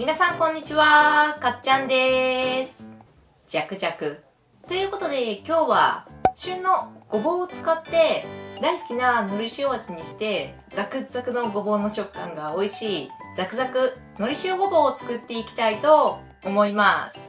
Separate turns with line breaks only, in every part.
皆さんこんにちは、かっちゃんです。ジャクジャク。ということで今日は旬のごぼうを使って大好きな海苔塩味にしてザクザクのごぼうの食感が美味しいザクザク海苔塩ごぼうを作っていきたいと思います。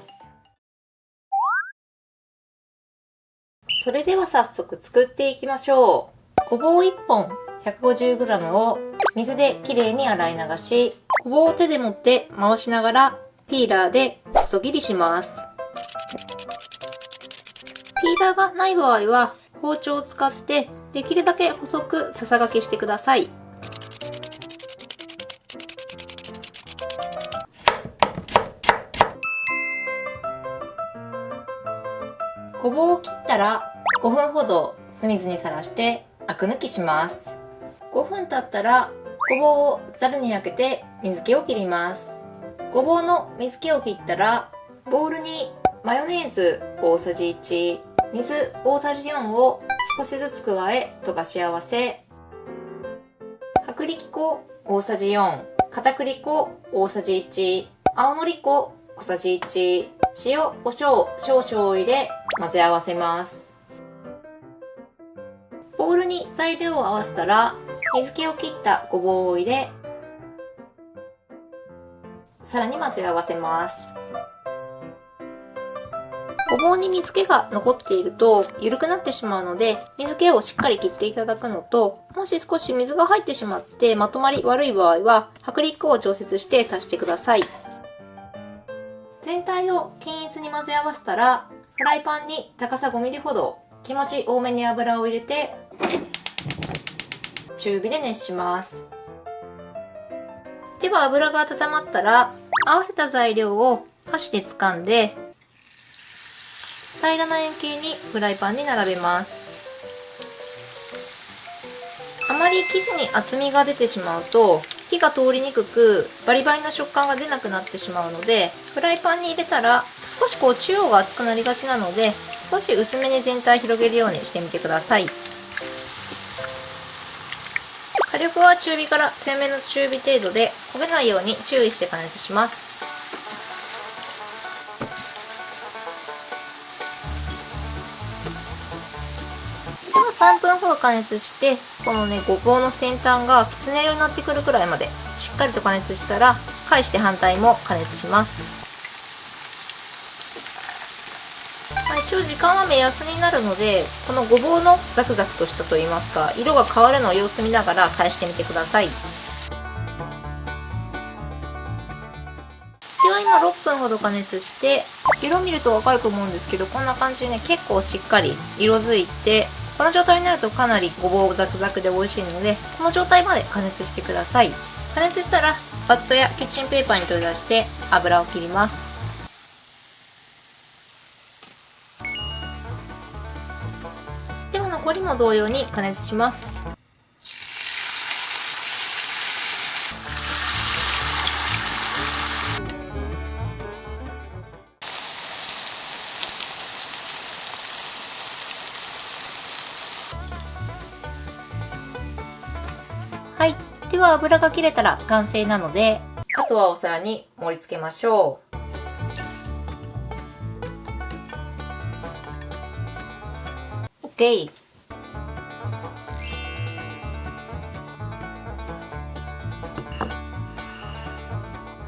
それでは早速作っていきましょう。ごぼう1本 150g を水できれいに洗い流し、ごぼうを手で持って回しながらピーラーで細切りします。ピーラーがない場合は包丁を使ってできるだけ細くささがきしてください。ごぼうを切ったら5分ほど酢水にさらしてアク抜きします。5分経ったらごぼうをざるにあけて水気を切ります。ごぼうの水気を切ったらボウルにマヨネーズ大さじ1、水大さじ4を少しずつ加え溶かし合わせ、薄力粉大さじ4、片栗粉大さじ1、青のり粉小さじ1、塩コショウ少々を入れ混ぜ合わせます。ボウルに材料を合わせたら水気を切ったごぼうを入れ、さらに混ぜ合わせます。ごぼうに水気が残っていると緩くなってしまうので、水気をしっかり切っていただくのと、もし少し水が入ってしまってまとまり悪い場合は薄力粉を調節して足してください。全体を均一に混ぜ合わせたら、フライパンに高さ 5mm ほど気持ち多めに油を入れて中火で熱します。では油が温まったら合わせた材料を箸で掴んで平らな円形にフライパンに並べます。あまり生地に厚みが出てしまうと火が通りにくくバリバリの食感が出なくなってしまうので、フライパンに入れたら少し中央が熱くなりがちなので、少し薄めに全体広げるようにしてみてください。火力は中火から強めの中火程度で焦げないように注意して加熱します。では3分ほど加熱して、このごぼうの先端がきつね色になってくるくらいまでしっかりと加熱したら、返して反対も加熱します。一応時間は目安になるので、このごぼうのザクザクとしたといいますか、色が変わるのを様子見ながら返してみてください。では今6分ほど加熱して、色見るとわかると思うんですけど、こんな感じで結構しっかり色づいて、この状態になるとかなりごぼうザクザクで美味しいので、この状態まで加熱してください。加熱したらバットやキッチンペーパーに取り出して油を切ります。では残りも同様に加熱します。はい。では油が切れたら完成なので、あとはお皿に盛り付けましょう。OK。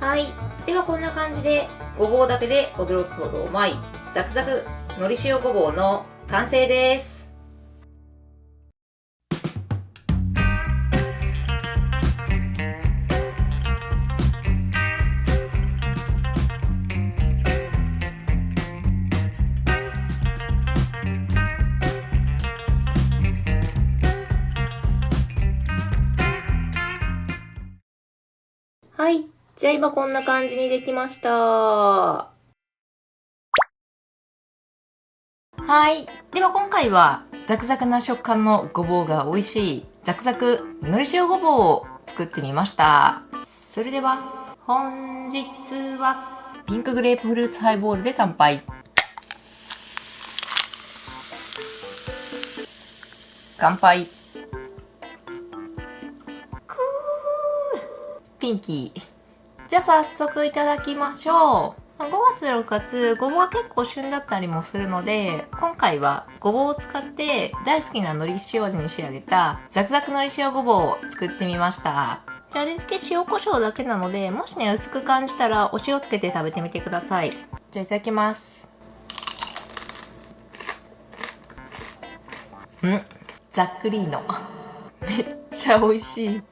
はい。ではこんな感じで、ごぼうだけで驚くほどうまいザクザク海苔塩ごぼうの完成です。はい。じゃあ今こんな感じにできました。はい。では今回はザクザクな食感のごぼうが美味しいザクザク海苔塩ごぼうを作ってみました。それでは本日はピンクグレープフルーツハイボールで乾杯。乾杯。ピンキー。じゃあ早速いただきましょう。5月6月、ごぼうは結構旬だったりもするので、今回はごぼうを使って大好きな海苔塩味に仕上げたザクザク海苔塩ごぼうを作ってみました。じゃあ味付け塩コショウだけなので、もしね薄く感じたらお塩つけて食べてみてください。じゃあいただきます。ざっくりのめっちゃ美味しい。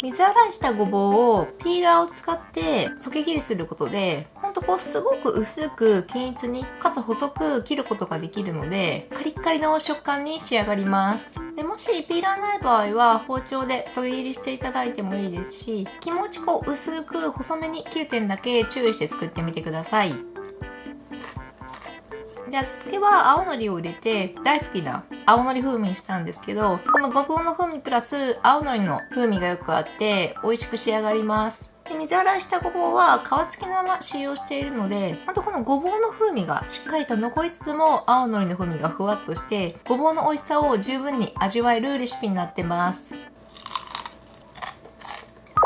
水洗いしたごぼうをピーラーを使ってそけ切りすることで、ほんとすごく薄く均一にかつ細く切ることができるので、カリッカリの食感に仕上がります。でもしピーラーない場合は包丁でそげ切りしていただいてもいいですし、気持ち薄く細めに切る点だけ注意して作ってみてください。で、味付けは青のりを入れて大好きな青のり風味にしたんですけど、このごぼうの風味プラス青のりの風味がよくあって美味しく仕上がります。で、水洗いしたごぼうは皮付きのまま使用しているので、ほんとこのごぼうの風味がしっかりと残りつつも青のりの風味がふわっとしてごぼうの美味しさを十分に味わえるレシピになってます。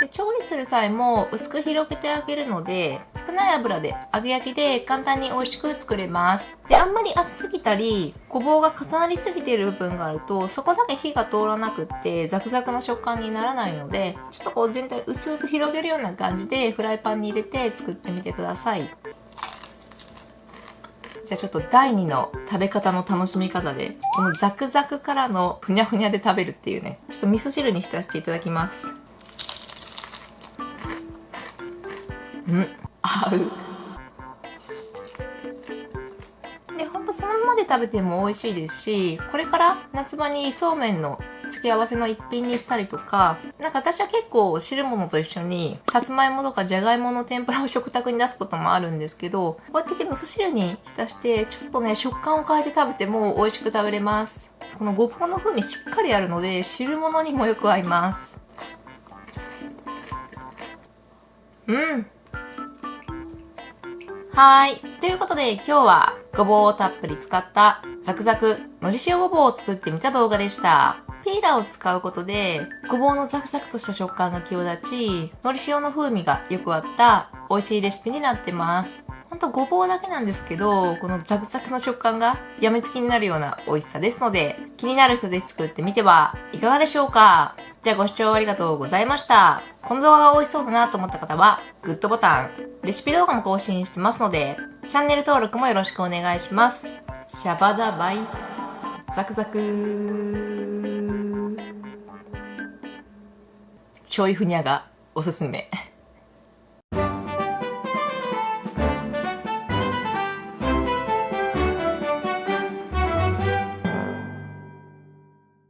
で、調理する際も薄く広げてあげるので、少ない油で揚げ焼きで簡単に美味しく作れます。で、あんまり熱すぎたりごぼうが重なりすぎている部分があると、そこだけ火が通らなくってザクザクの食感にならないので、ちょっと全体薄く広げるような感じでフライパンに入れて作ってみてください。じゃあちょっと第2の食べ方の楽しみ方で、このザクザクからのふにゃふにゃで食べるっていうね、ちょっと味噌汁に浸していただきます。合う。で、ほんとそのままで食べても美味しいですし、これから夏場にそうめんの付け合わせの一品にしたりとか、なんか私は結構汁物と一緒にさつまいもとかじゃがいもの天ぷらを食卓に出すこともあるんですけど、こうやって味噌汁に浸してちょっとね食感を変えて食べても美味しく食べれます。このごぼうの風味しっかりあるので汁物にもよく合います。はい。ということで今日はごぼうをたっぷり使ったザクザク海苔塩ごぼうを作ってみた動画でした。ピーラーを使うことでごぼうのザクザクとした食感が際立ち、海苔塩の風味がよく合った美味しいレシピになってます。ほんとごぼうだけなんですけど、このザクザクの食感が病みつきになるような美味しさですので、気になる人で作ってみてはいかがでしょうか。じゃあご視聴ありがとうございました。この動画が美味しそうだなと思った方はグッドボタン、レシピ動画も更新してますのでチャンネル登録もよろしくお願いします。シャバダバイザクザクちょいふにゃがおすすめ。